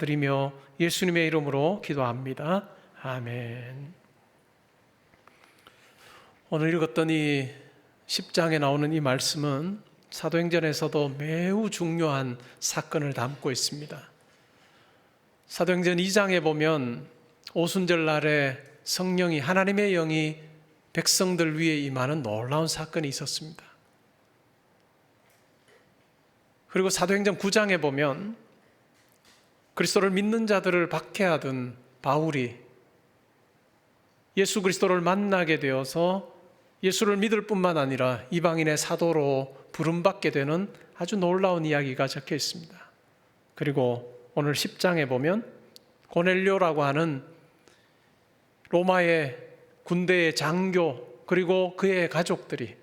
드리며 예수님의 이름으로 기도합니다. 아멘. 오늘 읽었던 이 10장에 나오는 이 말씀은 사도행전에서도 매우 중요한 사건을 담고 있습니다. 사도행전 2장에 보면 오순절 날에 성령이, 하나님의 영이 백성들 위에 임하는 놀라운 사건이 있었습니다. 그리고 사도행전 9장에 보면 그리스도를 믿는 자들을 박해하던 바울이 예수 그리스도를 만나게 되어서 예수를 믿을 뿐만 아니라 이방인의 사도로 부름받게 되는 아주 놀라운 이야기가 적혀 있습니다. 그리고 오늘 10장에 보면 고넬료라고 하는 로마의 군대의 장교 그리고 그의 가족들이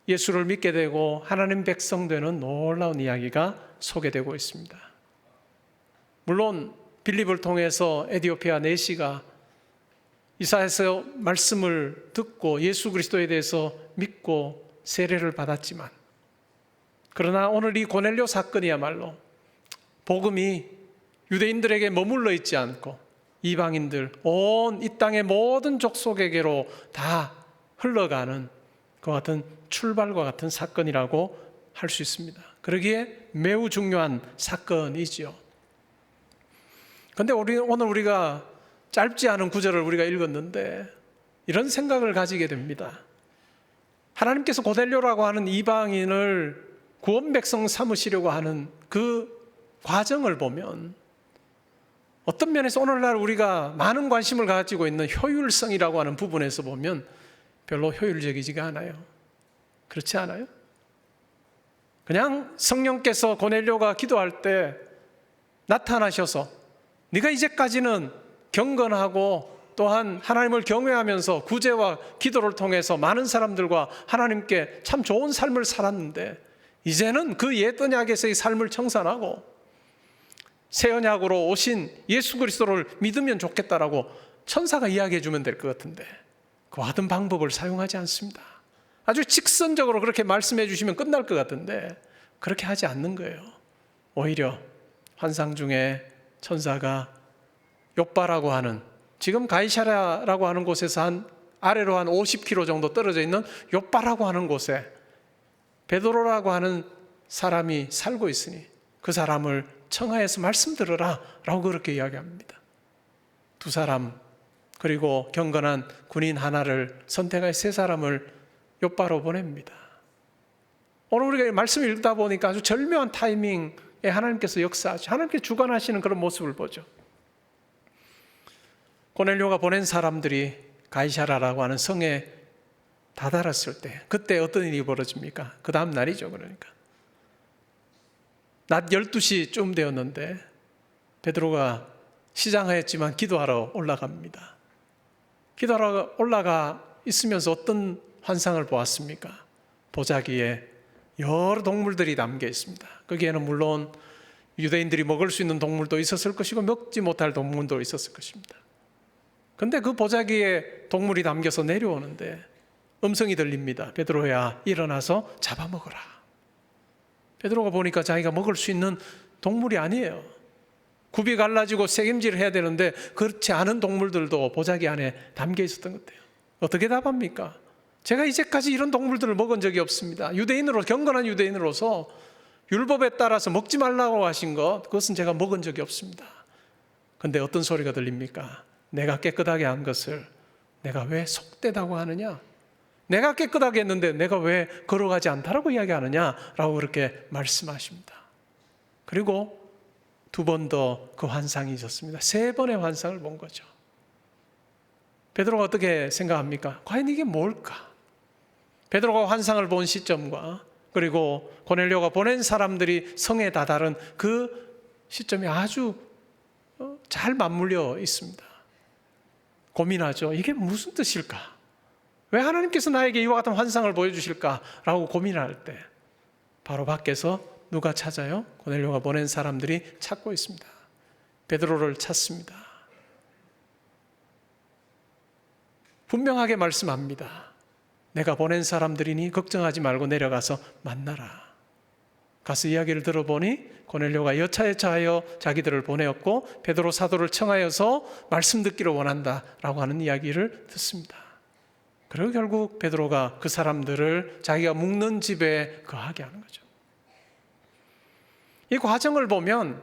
예수를 믿게 되고 하나님 백성 되는 놀라운 이야기가 소개되고 있습니다. 물론 빌립을 통해서 에디오피아 내시가 이사야서 말씀을 듣고 예수 그리스도에 대해서 믿고 세례를 받았지만, 그러나 오늘 이 고넬료 사건이야말로 복음이 유대인들에게 머물러 있지 않고 이방인들, 온 이 땅의 모든 족속에게로 다 흘러가는 그 같은 출발과 같은 사건이라고 할 수 있습니다. 그러기에 매우 중요한 사건이지요. 그런데 오늘 우리가 짧지 않은 구절을 우리가 읽었는데 이런 생각을 가지게 됩니다. 하나님께서 고넬료라고 하는 이방인을 구원 백성 삼으시려고 하는 그 과정을 보면 어떤 면에서 오늘날 우리가 많은 관심을 가지고 있는 효율성이라고 하는 부분에서 보면 별로 효율적이지가 않아요. 그렇지 않아요? 그냥 성령께서 고넬료가 기도할 때 나타나셔서 네가 이제까지는 경건하고 또한 하나님을 경외하면서 구제와 기도를 통해서 많은 사람들과 하나님께 참 좋은 삶을 살았는데 이제는 그 옛 언약에서의 삶을 청산하고 새 언약으로 오신 예수 그리스도를 믿으면 좋겠다라고 천사가 이야기해 주면 될 것 같은데 그와 같은 방법을 사용하지 않습니다. 아주 직선적으로 그렇게 말씀해 주시면 끝날 것 같은데 그렇게 하지 않는 거예요. 오히려 환상 중에 천사가 욥바라고 하는, 지금 가이사랴라고 하는 곳에서 아래로 한 50km 정도 떨어져 있는 욥바라고 하는 곳에 베드로라고 하는 사람이 살고 있으니 그 사람을 청하여서 말씀 들으라 라고 그렇게 이야기합니다. 두 사람 그리고 경건한 군인 하나를 선택하여 세 사람을 욥바로 보냅니다. 오늘 우리가 말씀을 읽다 보니까 아주 절묘한 타이밍에 하나님께서 역사하시고 하나님께서 주관하시는 그런 모습을 보죠. 고넬료가 보낸 사람들이 가이사라라고 하는 성에 다다랐을 때 그때 어떤 일이 벌어집니까? 그 다음 날이죠. 그러니까 낮 12시쯤 되었는데 베드로가 시장하였지만 기도하러 올라갑니다. 기도하러 올라가 있으면서 어떤 환상을 보았습니까? 보자기에 여러 동물들이 담겨 있습니다. 거기에는 물론 유대인들이 먹을 수 있는 동물도 있었을 것이고 먹지 못할 동물도 있었을 것입니다. 그런데 그 보자기에 동물이 담겨서 내려오는데 음성이 들립니다. 베드로야, 일어나서 잡아먹어라. 베드로가 보니까 자기가 먹을 수 있는 동물이 아니에요. 굽이 갈라지고 새김질을 해야 되는데 그렇지 않은 동물들도 보자기 안에 담겨 있었던 것 같아요. 어떻게 답합니까? 제가 이제까지 이런 동물들을 먹은 적이 없습니다. 경건한 유대인으로서 율법에 따라서 먹지 말라고 하신 것, 그것은 제가 먹은 적이 없습니다. 그런데 어떤 소리가 들립니까? 내가 깨끗하게 한 것을 내가 왜 속되다고 하느냐? 내가 깨끗하게 했는데 내가 왜 걸어가지 않다라고 이야기하느냐라고 그렇게 말씀하십니다. 그리고 두 번 더 그 환상이 있었습니다. 세 번의 환상을 본 거죠. 베드로가 어떻게 생각합니까? 과연 이게 뭘까? 베드로가 환상을 본 시점과 그리고 고넬료가 보낸 사람들이 성에 다다른 그 시점이 아주 잘 맞물려 있습니다. 고민하죠. 이게 무슨 뜻일까? 왜 하나님께서 나에게 이와 같은 환상을 보여주실까라고 고민할 때 바로 밖에서 누가 찾아요? 고넬료가 보낸 사람들이 찾고 있습니다. 베드로를 찾습니다. 분명하게 말씀합니다. 내가 보낸 사람들이니 걱정하지 말고 내려가서 만나라. 가서 이야기를 들어보니 고넬료가 여차여차하여 자기들을 보내었고 베드로 사도를 청하여서 말씀 듣기를 원한다라고 하는 이야기를 듣습니다. 그리고 결국 베드로가 그 사람들을 자기가 묵는 집에 거하게 하는 거죠. 이 과정을 보면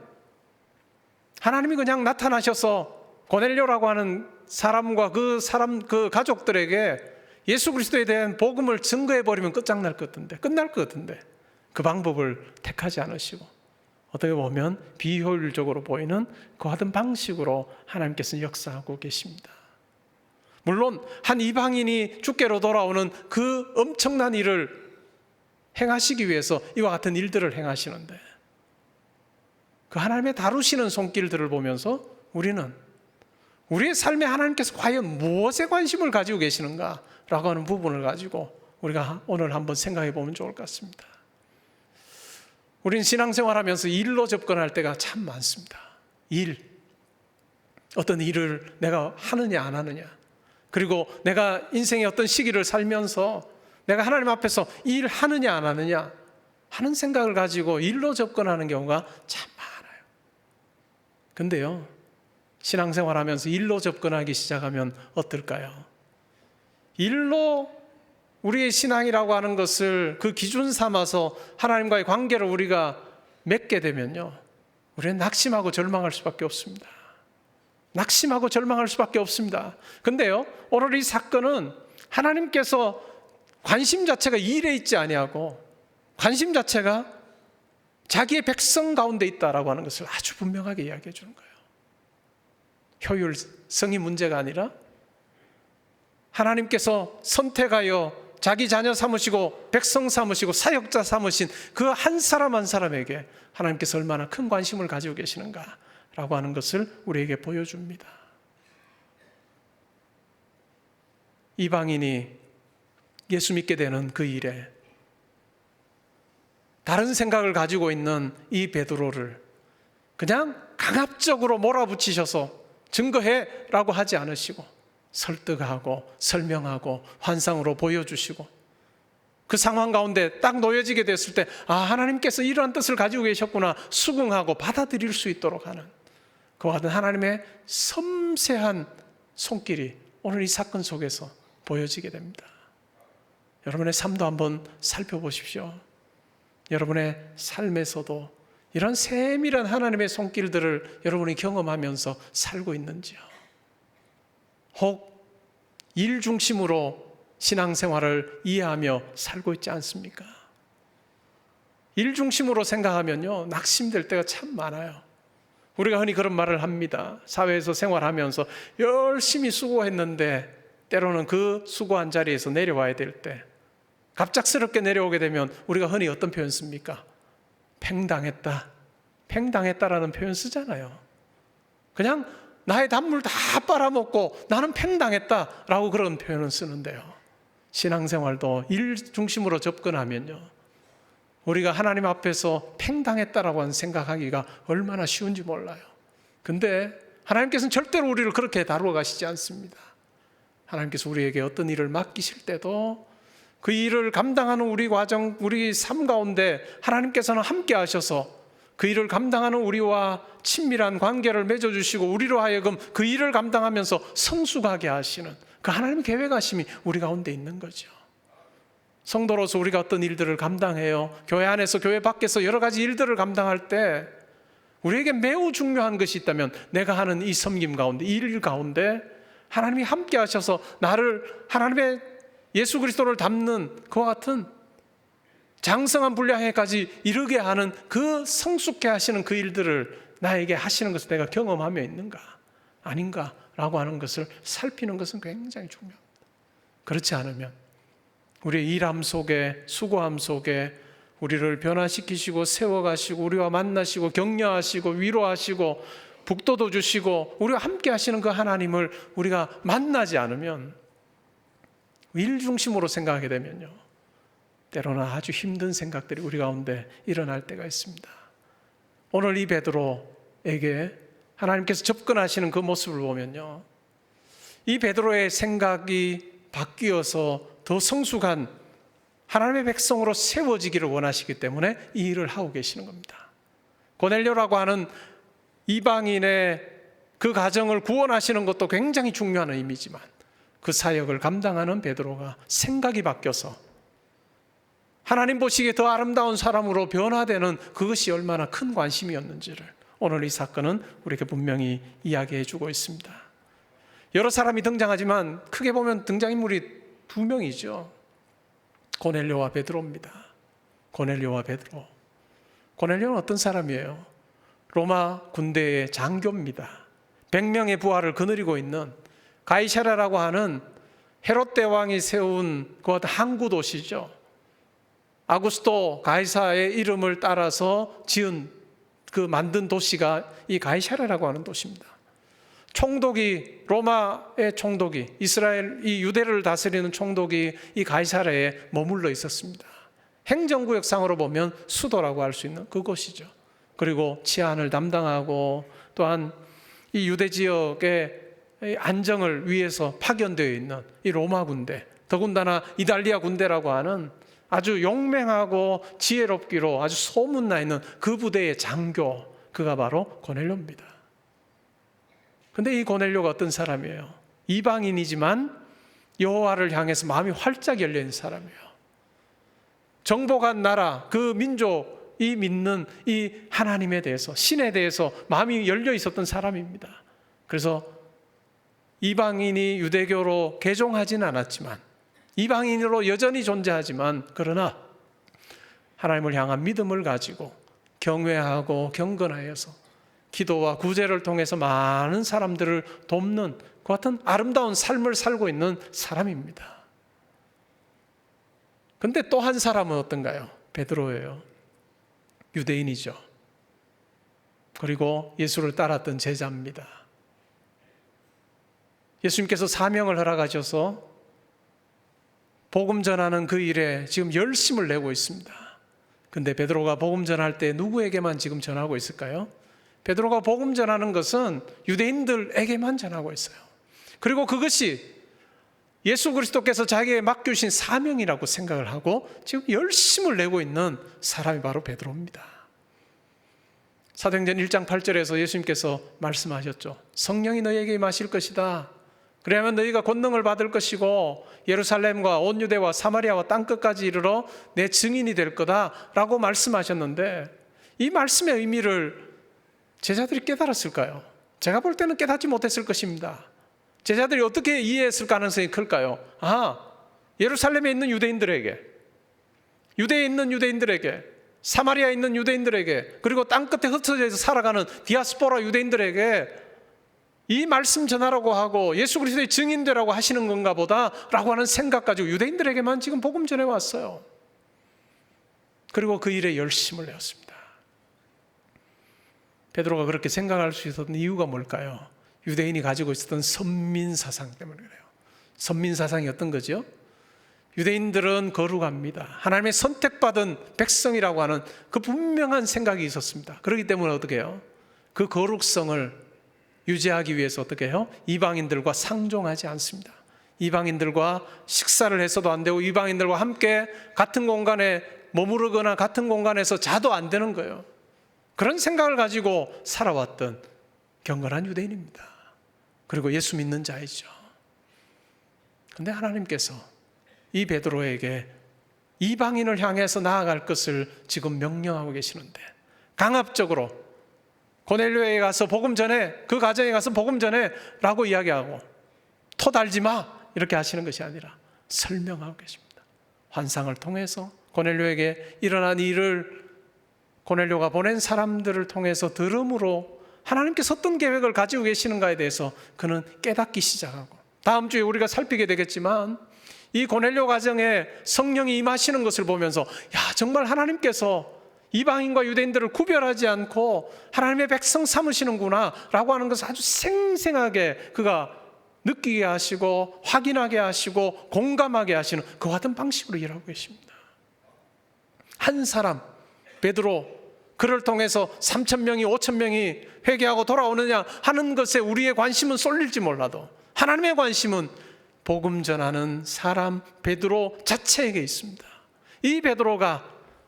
하나님이 그냥 나타나셔서 고넬료라고 하는 사람과 그 가족들에게 예수 그리스도에 대한 복음을 증거해 버리면 끝날 것 같은데 그 방법을 택하지 않으시고 어떻게 보면 비효율적으로 보이는 그 같은 방식으로 하나님께서는 역사하고 계십니다. 물론 한 이방인이 주께로 돌아오는 그 엄청난 일을 행하시기 위해서 이와 같은 일들을 행하시는데 그 하나님의 다루시는 손길들을 보면서 우리는 우리의 삶에 하나님께서 과연 무엇에 관심을 가지고 계시는가라고 하는 부분을 가지고 우리가 오늘 한번 생각해 보면 좋을 것 같습니다. 우리는 신앙생활하면서 일로 접근할 때가 참 많습니다. 어떤 일을 내가 하느냐 안 하느냐, 그리고 내가 인생의 어떤 시기를 살면서 내가 하나님 앞에서 일하느냐 안 하느냐 하는 생각을 가지고 일로 접근하는 경우가 참 많아요. 근데요, 신앙생활하면서 일로 접근하기 시작하면 어떨까요? 일로 우리의 신앙이라고 하는 것을 그 기준 삼아서 하나님과의 관계를 우리가 맺게 되면요, 우리는 낙심하고 절망할 수밖에 없습니다. 낙심하고 절망할 수밖에 없습니다. 근데요, 오늘 이 사건은 하나님께서 관심 자체가 일에 있지 아니하고 관심 자체가 자기의 백성 가운데 있다라고 하는 것을 아주 분명하게 이야기해 주는 거예요. 효율성이 문제가 아니라 하나님께서 선택하여 자기 자녀 삼으시고 백성 삼으시고 사역자 삼으신 그 한 사람 한 사람에게 하나님께서 얼마나 큰 관심을 가지고 계시는가라고 하는 것을 우리에게 보여줍니다. 이방인이 예수 믿게 되는 그 일에 다른 생각을 가지고 있는 이 베드로를 그냥 강압적으로 몰아붙이셔서 증거해라고 하지 않으시고 설득하고 설명하고 환상으로 보여주시고 그 상황 가운데 딱 놓여지게 됐을 때 하나님께서 이러한 뜻을 가지고 계셨구나 수긍하고 받아들일 수 있도록 하는 그와 같은 하나님의 섬세한 손길이 오늘 이 사건 속에서 보여지게 됩니다. 여러분의 삶도 한번 살펴보십시오. 여러분의 삶에서도 이런 세밀한 하나님의 손길들을 여러분이 경험하면서 살고 있는지요? 혹 일 중심으로 신앙생활을 이해하며 살고 있지 않습니까? 일 중심으로 생각하면요, 낙심될 때가 참 많아요. 우리가 흔히 그런 말을 합니다. 사회에서 생활하면서 열심히 수고했는데 때로는 그 수고한 자리에서 내려와야 될 때 갑작스럽게 내려오게 되면 우리가 흔히 어떤 표현 씁니까? 팽당했다라는 표현 쓰잖아요. 그냥 나의 단물 다 빨아먹고 나는 팽당했다라고 그런 표현을 쓰는데요, 신앙생활도 일 중심으로 접근하면요, 우리가 하나님 앞에서 팽당했다라고 하는 생각하기가 얼마나 쉬운지 몰라요. 근데 하나님께서는 절대로 우리를 그렇게 다루어 가시지 않습니다. 하나님께서 우리에게 어떤 일을 맡기실 때도 그 일을 감당하는 우리 삶 가운데 하나님께서는 함께 하셔서 그 일을 감당하는 우리와 친밀한 관계를 맺어주시고 우리로 하여금 그 일을 감당하면서 성숙하게 하시는 그 하나님의 계획하심이 우리 가운데 있는 거죠. 성도로서 우리가 어떤 일들을 감당해요, 교회 안에서 교회 밖에서 여러 가지 일들을 감당할 때 우리에게 매우 중요한 것이 있다면 내가 하는 이 섬김 가운데, 이 일 가운데 하나님이 함께 하셔서 나를 하나님의 예수 그리스도를 닮는 그와 같은 장성한 분량에까지 이르게 하는 그 성숙해 하시는 그 일들을 나에게 하시는 것을 내가 경험하며 있는가 아닌가라고 하는 것을 살피는 것은 굉장히 중요합니다. 그렇지 않으면 우리의 일함 속에, 수고함 속에 우리를 변화시키시고 세워가시고 우리와 만나시고 격려하시고 위로하시고 북돋워 주시고 우리와 함께 하시는 그 하나님을 우리가 만나지 않으면, 일 중심으로 생각하게 되면요, 때로는 아주 힘든 생각들이 우리 가운데 일어날 때가 있습니다. 오늘 이 베드로에게 하나님께서 접근하시는 그 모습을 보면요, 이 베드로의 생각이 바뀌어서 더 성숙한 하나님의 백성으로 세워지기를 원하시기 때문에 이 일을 하고 계시는 겁니다. 고넬료라고 하는 이방인의 그 가정을 구원하시는 것도 굉장히 중요한 의미지만 그 사역을 감당하는 베드로가 생각이 바뀌어서 하나님 보시기에 더 아름다운 사람으로 변화되는 그것이 얼마나 큰 관심이었는지를 오늘 이 사건은 우리에게 분명히 이야기해 주고 있습니다. 여러 사람이 등장하지만 크게 보면 등장인물이 두 명이죠. 고넬료와 베드로입니다. 고넬료와 베드로. 고넬료는 어떤 사람이에요? 로마 군대의 장교입니다. 100명의 부하를 거느리고 있는 가이사랴라고 하는 헤롯 대왕이 세운 그 항구 도시죠. 아구스토 가이사의 이름을 따라서 지은 그 만든 도시가 이 가이사랴라고 하는 도시입니다. 총독이 로마의 총독이 이스라엘 이 유대를 다스리는 총독이 이 가이사랴에 머물러 있었습니다. 행정구역상으로 보면 수도라고 할 수 있는 그곳이죠. 그리고 치안을 담당하고 또한 이 유대 지역의 안정을 위해서 파견되어 있는 이 로마 군대, 더군다나 이달리아 군대라고 하는 아주 용맹하고 지혜롭기로 아주 소문나 있는 그 부대의 장교, 그가 바로 고넬료입니다. 근데 이 고넬료가 어떤 사람이에요? 이방인이지만 여호와를 향해서 마음이 활짝 열려있는 사람이에요. 정복한 나라, 그 민족이 믿는 이 하나님에 대해서, 신에 대해서 마음이 열려 있었던 사람입니다. 그래서 이방인이 유대교로 개종하지는 않았지만, 이방인으로 여전히 존재하지만, 그러나 하나님을 향한 믿음을 가지고 경외하고 경건하여서 기도와 구제를 통해서 많은 사람들을 돕는 그 같은 아름다운 삶을 살고 있는 사람입니다. 근데 또 한 사람은 어떤가요? 베드로예요. 유대인이죠. 그리고 예수를 따랐던 제자입니다. 예수님께서 사명을 허락하셔서 복음 전하는 그 일에 지금 열심을 내고 있습니다. 근데 베드로가 복음 전할 때 누구에게만 지금 전하고 있을까요? 베드로가 복음 전하는 것은 유대인들에게만 전하고 있어요. 그리고 그것이 예수 그리스도께서 자기에게 맡겨주신 사명이라고 생각을 하고 지금 열심을 내고 있는 사람이 바로 베드로입니다. 사도행전 1장 8절에서 예수님께서 말씀하셨죠. 성령이 너희에게 임하실 것이다. 그래야만 너희가 권능을 받을 것이고 예루살렘과 온 유대와 사마리아와 땅끝까지 이르러 내 증인이 될 거다라고 말씀하셨는데 이 말씀의 의미를 제자들이 깨달았을까요? 제가 볼 때는 깨닫지 못했을 것입니다. 제자들이 어떻게 이해했을 가능성이 클까요? 예루살렘에 있는 유대인들에게, 유대에 있는 유대인들에게, 사마리아에 있는 유대인들에게, 그리고 땅끝에 흩어져 살아가는 디아스포라 유대인들에게 이 말씀 전하라고 하고 예수 그리스도의 증인되라고 하시는 건가 보다 라고 하는 생각 가지고 유대인들에게만 지금 복음 전해왔어요. 그리고 그 일에 열심을 내었습니다. 베드로가 그렇게 생각할 수 있었던 이유가 뭘까요? 유대인이 가지고 있었던 선민사상 때문에 그래요. 선민사상이 어떤 거죠? 유대인들은 거룩합니다. 하나님의 선택받은 백성이라고 하는 그 분명한 생각이 있었습니다. 그렇기 때문에 어떻게 해요? 그 거룩성을 유지하기 위해서 어떻게 해요? 이방인들과 상종하지 않습니다. 이방인들과 식사를 해서도 안 되고 이방인들과 함께 같은 공간에 머무르거나 같은 공간에서 자도 안 되는 거예요. 그런 생각을 가지고 살아왔던 경건한 유대인입니다. 그리고 예수 믿는 자이죠. 그런데 하나님께서 이 베드로에게 이방인을 향해서 나아갈 것을 지금 명령하고 계시는데 강압적으로 고넬료에 가서 복음 전해, 그 가정에 가서 복음 전해 라고 이야기하고 토 달지 마 이렇게 하시는 것이 아니라 설명하고 계십니다. 환상을 통해서 고넬료에게 일어난 일을 고넬료가 보낸 사람들을 통해서 들음으로 하나님께서 어떤 계획을 가지고 계시는가에 대해서 그는 깨닫기 시작하고, 다음 주에 우리가 살피게 되겠지만 이 고넬료 가정에 성령이 임하시는 것을 보면서 정말 하나님께서 이방인과 유대인들을 구별하지 않고 하나님의 백성 삼으시는구나 라고 하는 것을 아주 생생하게 그가 느끼게 하시고 확인하게 하시고 공감하게 하시는 그 같은 방식으로 일하고 계십니다. 한 사람 베드로, 그를 통해서 3,000명이 5,000명이 회개하고 돌아오느냐 하는 것에 우리의 관심은 쏠릴지 몰라도 하나님의 관심은 복음 전하는 사람 베드로 자체에게 있습니다. 이 베드로가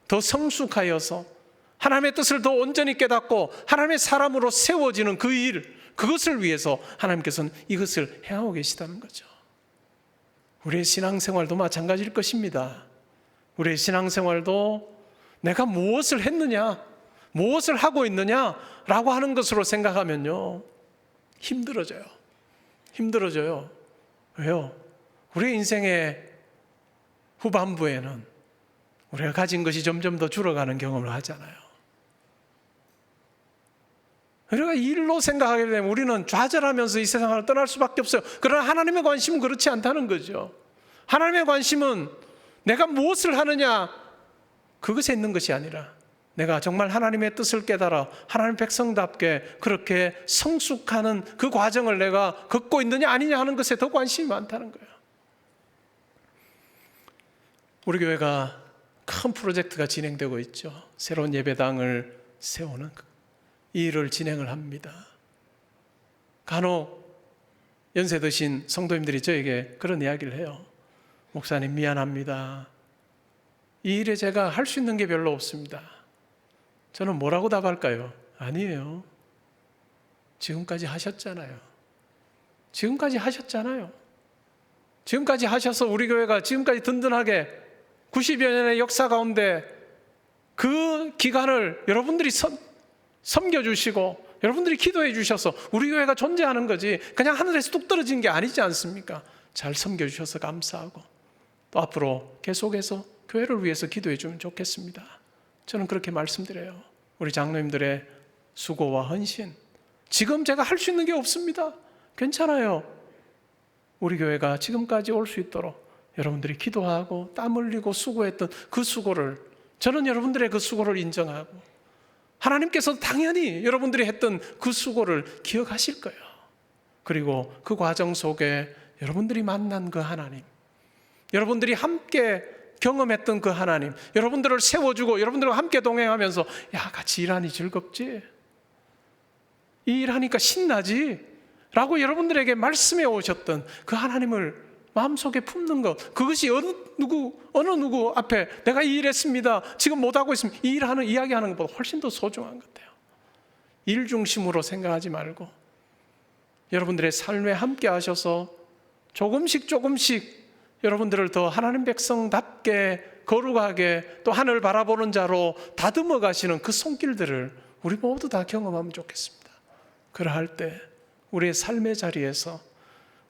더 성숙하여서 하나님의 뜻을 더 온전히 깨닫고 하나님의 사람으로 세워지는 그 일, 그것을 위해서 하나님께서는 이것을 행하고 계시다는 거죠. 우리의 신앙생활도 마찬가지일 것입니다. 우리의 신앙생활도 내가 무엇을 했느냐, 무엇을 하고 있느냐라고 하는 것으로 생각하면요, 힘들어져요. 왜요? 우리의 인생의 후반부에는 우리가 가진 것이 점점 더 줄어가는 경험을 하잖아요. 우리가 일로 생각하게 되면 우리는 좌절하면서 이 세상을 떠날 수밖에 없어요. 그러나 하나님의 관심은 그렇지 않다는 거죠. 하나님의 관심은 내가 무엇을 하느냐, 그것에 있는 것이 아니라 내가 정말 하나님의 뜻을 깨달아 하나님 백성답게 그렇게 성숙하는 그 과정을 내가 걷고 있느냐 아니냐 하는 것에 더 관심이 많다는 거예요. 우리 교회가 큰 프로젝트가 진행되고 있죠. 새로운 예배당을 세우는 이 일을 진행을 합니다. 간혹 연세 드신 성도님들이 저에게 그런 이야기를 해요. 목사님 미안합니다. 이 일에 제가 할 수 있는 게 별로 없습니다. 저는 뭐라고 답할까요? 아니에요. 지금까지 하셨잖아요. 지금까지 하셔서 우리 교회가 지금까지 든든하게 90여 년의 역사 가운데 그 기간을 여러분들이 섬겨주시고 여러분들이 기도해 주셔서 우리 교회가 존재하는 거지 그냥 하늘에서 뚝 떨어진 게 아니지 않습니까? 잘 섬겨주셔서 감사하고 또 앞으로 계속해서 교회를 위해서 기도해 주면 좋겠습니다. 저는 그렇게 말씀드려요. 우리 장로님들의 수고와 헌신, 지금 제가 할 수 있는 게 없습니다. 괜찮아요. 우리 교회가 지금까지 올 수 있도록 여러분들이 기도하고 땀 흘리고 수고했던 그 수고를, 저는 여러분들의 그 수고를 인정하고 하나님께서 당연히 여러분들이 했던 그 수고를 기억하실 거예요. 그리고 그 과정 속에 여러분들이 만난 그 하나님, 여러분들이 함께 경험했던 그 하나님, 여러분들을 세워주고 여러분들과 함께 동행하면서 야, 같이 일하니 즐겁지? 이 일하니까 신나지? 라고 여러분들에게 말씀해 오셨던 그 하나님을 마음속에 품는 것, 그것이 어느 누구 앞에 내가 이 일했습니다, 지금 못하고 있습니다, 이 일하는 이야기하는 것보다 훨씬 더 소중한 것 같아요. 일 중심으로 생각하지 말고 여러분들의 삶에 함께 하셔서 조금씩 여러분들을 더 하나님 백성답게 거룩하게 또 하늘 바라보는 자로 다듬어 가시는 그 손길들을 우리 모두 다 경험하면 좋겠습니다. 그러할 때 우리의 삶의 자리에서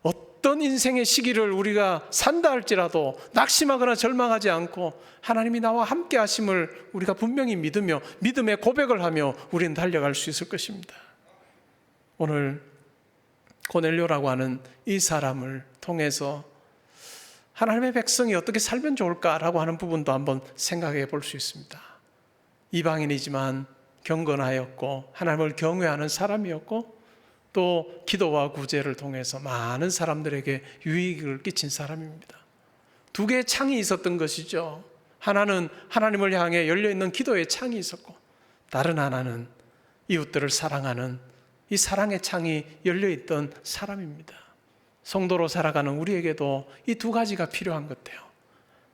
어떤 인생의 시기를 우리가 산다 할지라도 낙심하거나 절망하지 않고 하나님이 나와 함께 하심을 우리가 분명히 믿으며 믿음의 고백을 하며 우리는 달려갈 수 있을 것입니다. 오늘 고넬료라고 하는 이 사람을 통해서 하나님의 백성이 어떻게 살면 좋을까라고 하는 부분도 한번 생각해 볼 수 있습니다. 이방인이지만 경건하였고 하나님을 경외하는 사람이었고 또 기도와 구제를 통해서 많은 사람들에게 유익을 끼친 사람입니다. 두 개의 창이 있었던 것이죠. 하나는 하나님을 향해 열려있는 기도의 창이 있었고 다른 하나는 이웃들을 사랑하는 이 사랑의 창이 열려있던 사람입니다. 성도로 살아가는 우리에게도 이 두 가지가 필요한 것 같아요.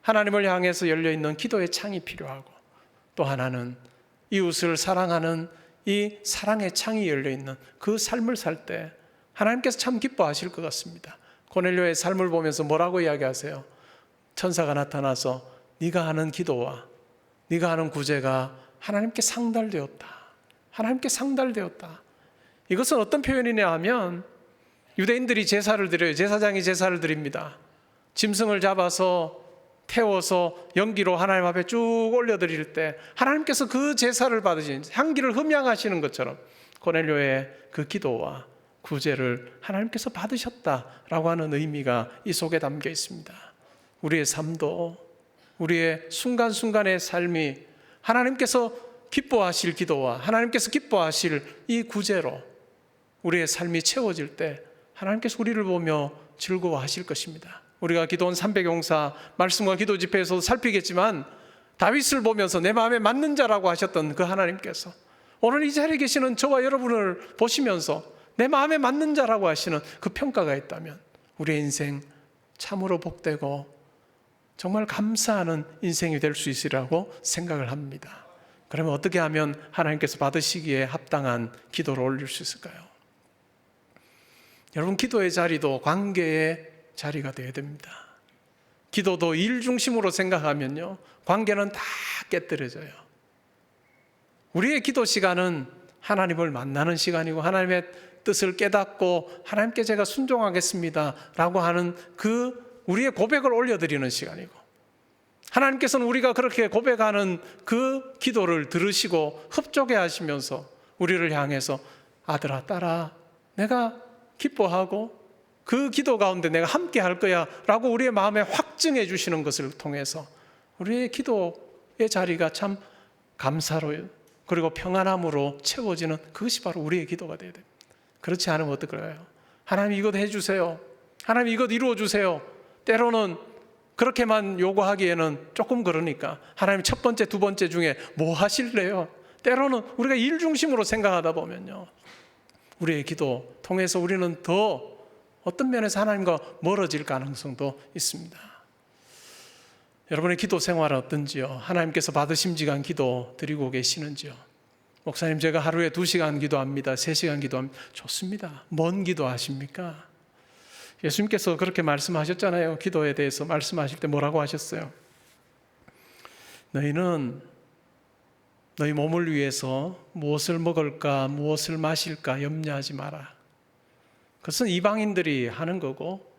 하나님을 향해서 열려있는 기도의 창이 필요하고 또 하나는 이웃을 사랑하는 이 사랑의 창이 열려있는 그 삶을 살 때 하나님께서 참 기뻐하실 것 같습니다. 고넬료의 삶을 보면서 뭐라고 이야기하세요? 천사가 나타나서 네가 하는 기도와 네가 하는 구제가 하나님께 상달되었다. 하나님께 상달되었다. 이것은 어떤 표현이냐 하면 유대인들이 제사를 드려요. 제사장이 제사를 드립니다. 짐승을 잡아서 태워서 연기로 하나님 앞에 쭉 올려드릴 때 하나님께서 그 제사를 받으신 향기를 흠양하시는 것처럼 고넬료의 그 기도와 구제를 하나님께서 받으셨다라고 하는 의미가 이 속에 담겨 있습니다. 우리의 삶도 우리의 순간순간의 삶이 하나님께서 기뻐하실 기도와 하나님께서 기뻐하실 이 구제로 우리의 삶이 채워질 때 하나님께서 우리를 보며 즐거워하실 것입니다. 우리가 기도원 300용사 말씀과 기도 집회에서도 살피겠지만 다윗을 보면서 내 마음에 맞는 자라고 하셨던 그 하나님께서 오늘 이 자리에 계시는 저와 여러분을 보시면서 내 마음에 맞는 자라고 하시는 그 평가가 있다면 우리의 인생 참으로 복되고 정말 감사하는 인생이 될 수 있으리라고 생각을 합니다. 그러면 어떻게 하면 하나님께서 받으시기에 합당한 기도를 올릴 수 있을까요? 여러분, 기도의 자리도 관계의 자리가 되어야 됩니다. 기도도 일 중심으로 생각하면요, 관계는 다 깨뜨려져요. 우리의 기도 시간은 하나님을 만나는 시간이고, 하나님의 뜻을 깨닫고 하나님께 제가 순종하겠습니다 라고 하는 그 우리의 고백을 올려드리는 시간이고, 하나님께서는 우리가 그렇게 고백하는 그 기도를 들으시고 흡족해 하시면서 우리를 향해서 아들아, 딸아, 내가 기뻐하고 그 기도 가운데 내가 함께 할 거야 라고 우리의 마음에 확증해 주시는 것을 통해서 우리의 기도의 자리가 참 감사로 그리고 평안함으로 채워지는, 그것이 바로 우리의 기도가 되어야 됩니다. 그렇지 않으면 어떨까요? 하나님 이것 해주세요, 하나님 이것 이루어주세요. 때로는 그렇게만 요구하기에는 조금 그러니까 하나님 첫 번째, 두 번째 중에 뭐 하실래요? 때로는 우리가 일 중심으로 생각하다 보면요, 우리의 기도 통해서 우리는 더 어떤 면에서 하나님과 멀어질 가능성도 있습니다. 여러분의 기도 생활은 어떤지요? 하나님께서 받으심직한 기도 드리고 계시는지요? 목사님, 제가 하루에 2시간 기도합니다, 3시간 기도합니다. 좋습니다. 뭔 기도하십니까? 예수님께서 그렇게 말씀하셨잖아요. 기도에 대해서 말씀하실 때 뭐라고 하셨어요? 너희는 너희 몸을 위해서 무엇을 먹을까, 무엇을 마실까 염려하지 마라. 그것은 이방인들이 하는 거고,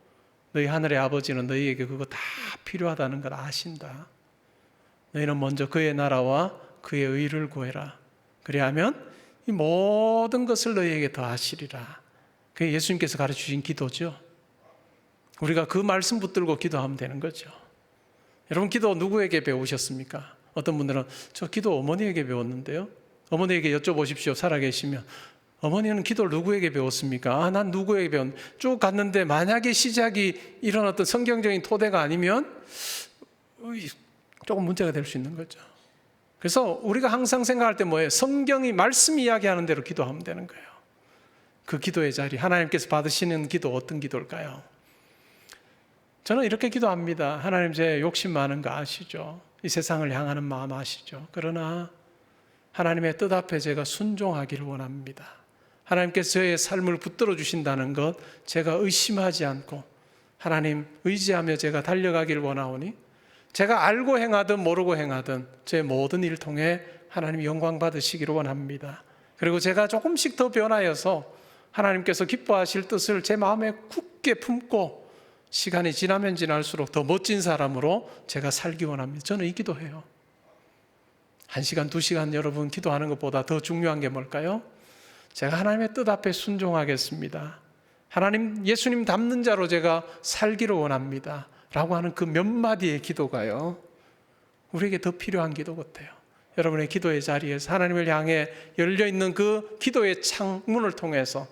너희 하늘의 아버지는 너희에게 그거 다 필요하다는 걸 아신다. 너희는 먼저 그의 나라와 그의 의를 구해라. 그리하면 이 모든 것을 너희에게 더하시리라. 그게 예수님께서 가르치신 기도죠. 우리가 그 말씀 붙들고 기도하면 되는 거죠. 여러분, 기도 누구에게 배우셨습니까? 어떤 분들은 저 기도 어머니에게 배웠는데요. 어머니에게 여쭤보십시오. 살아계시면 어머니는 기도를 누구에게 배웠습니까? 난 누구에게 배웠는데, 쭉 갔는데 만약에 시작이 이런 어떤 성경적인 토대가 아니면 조금 문제가 될 수 있는 거죠. 그래서 우리가 항상 생각할 때 뭐예요? 성경이 말씀 이야기하는 대로 기도하면 되는 거예요. 그 기도의 자리, 하나님께서 받으시는 기도 어떤 기도일까요? 저는 이렇게 기도합니다. 하나님, 제 욕심 많은 거 아시죠? 이 세상을 향하는 마음 아시죠? 그러나 하나님의 뜻 앞에 제가 순종하기를 원합니다. 하나님께서 저의 삶을 붙들어 주신다는 것 제가 의심하지 않고 하나님 의지하며 제가 달려가기를 원하오니, 제가 알고 행하든 모르고 행하든 제 모든 일 통해 하나님 영광 받으시기를 원합니다. 그리고 제가 조금씩 더 변하여서 하나님께서 기뻐하실 뜻을 제 마음에 굳게 품고 시간이 지나면 지날수록 더 멋진 사람으로 제가 살기 원합니다. 저는 이 기도해요. 1시간, 2시간 여러분 기도하는 것보다 더 중요한 게 뭘까요? 제가 하나님의 뜻 앞에 순종하겠습니다. 하나님, 예수님 닮는 자로 제가 살기를 원합니다 라고 하는 그 몇 마디의 기도가요, 우리에게 더 필요한 기도 같아요. 여러분의 기도의 자리에서 하나님을 향해 열려있는 그 기도의 창문을 통해서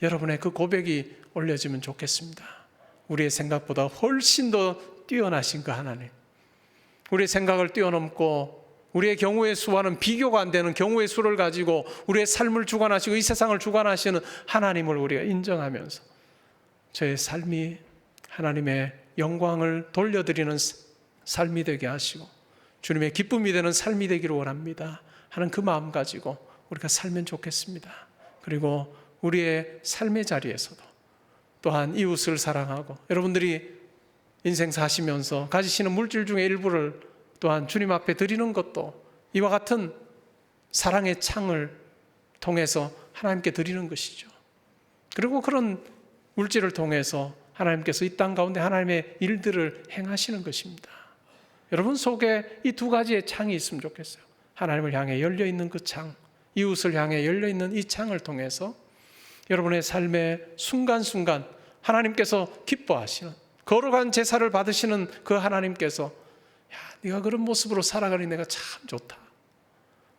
여러분의 그 고백이 올려지면 좋겠습니다. 우리의 생각보다 훨씬 더 뛰어나신 그 하나님, 우리의 생각을 뛰어넘고 우리의 경우의 수와는 비교가 안 되는 경우의 수를 가지고 우리의 삶을 주관하시고 이 세상을 주관하시는 하나님을 우리가 인정하면서 저의 삶이 하나님의 영광을 돌려드리는 삶이 되게 하시고 주님의 기쁨이 되는 삶이 되기를 원합니다 하는 그 마음 가지고 우리가 살면 좋겠습니다. 그리고 우리의 삶의 자리에서도 또한 이웃을 사랑하고, 여러분들이 인생 사시면서 가지시는 물질 중에 일부를 또한 주님 앞에 드리는 것도 이와 같은 사랑의 창을 통해서 하나님께 드리는 것이죠. 그리고 그런 물질을 통해서 하나님께서 이 땅 가운데 하나님의 일들을 행하시는 것입니다. 여러분 속에 이 2가지의 창이 있으면 좋겠어요. 하나님을 향해 열려있는 그 창, 이웃을 향해 열려있는 이 창을 통해서 여러분의 삶의 순간순간 하나님께서 기뻐하시는, 거룩한 제사를 받으시는 그 하나님께서 야, 네가 그런 모습으로 살아가니 내가 참 좋다,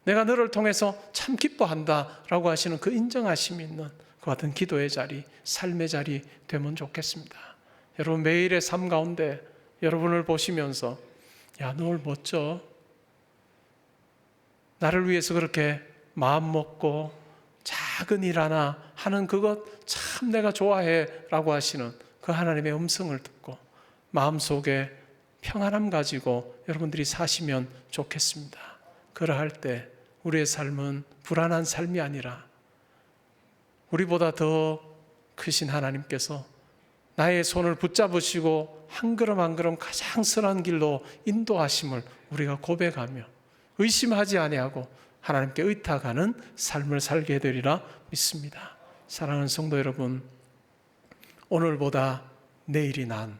내가 너를 통해서 참 기뻐한다 라고 하시는 그 인정하심이 있는 그 같은 기도의 자리, 삶의 자리 되면 좋겠습니다. 여러분 매일의 삶 가운데 여러분을 보시면서 야, 너 오늘 멋져, 나를 위해서 그렇게 마음 먹고 작은 일 하나 하는 그것 참 내가 좋아해 라고 하시는 그 하나님의 음성을 듣고 마음속에 평안함 가지고 여러분들이 사시면 좋겠습니다. 그러할 때 우리의 삶은 불안한 삶이 아니라 우리보다 더 크신 하나님께서 나의 손을 붙잡으시고 한 걸음 한 걸음 가장 선한 길로 인도하심을 우리가 고백하며 의심하지 아니하고 하나님께 의탁하는 삶을 살게 되리라 믿습니다. 사랑하는 성도 여러분, 오늘보다 내일이 나은,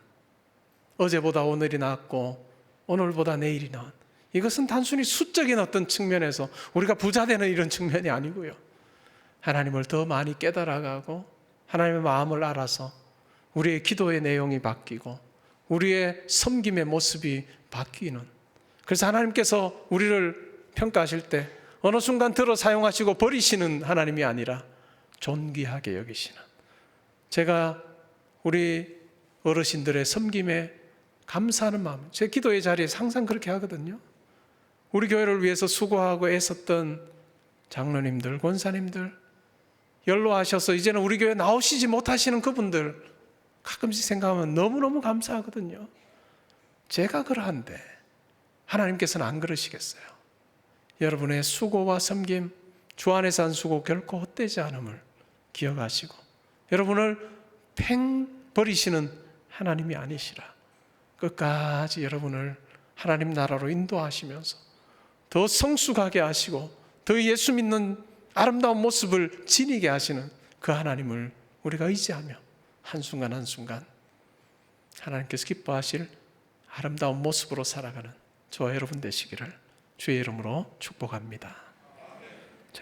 어제보다 오늘이 낫고 오늘보다 내일이 나은, 이것은 단순히 수적인 어떤 측면에서 우리가 부자 되는 이런 측면이 아니고요, 하나님을 더 많이 깨달아가고 하나님의 마음을 알아서 우리의 기도의 내용이 바뀌고 우리의 섬김의 모습이 바뀌는, 그래서 하나님께서 우리를 평가하실 때 어느 순간 들어 사용하시고 버리시는 하나님이 아니라 존귀하게 여기시는, 제가 우리 어르신들의 섬김에 감사하는 마음, 제 기도의 자리에서 항상 그렇게 하거든요. 우리 교회를 위해서 수고하고 애썼던 장로님들, 권사님들, 연로하셔서 이제는 우리 교회 나오시지 못하시는 그분들 가끔씩 생각하면 너무너무 감사하거든요. 제가 그러한데 하나님께서는 안 그러시겠어요? 여러분의 수고와 섬김, 주 안에서 한 수고 결코 헛되지 않음을 기억하시고 여러분을 팽 버리시는 하나님이 아니시라 끝까지 여러분을 하나님 나라로 인도하시면서 더 성숙하게 하시고 더 예수 믿는 아름다운 모습을 지니게 하시는 그 하나님을 우리가 의지하며 한순간 한순간 하나님께서 기뻐하실 아름다운 모습으로 살아가는 저와 여러분 되시기를 주의 이름으로 축복합니다.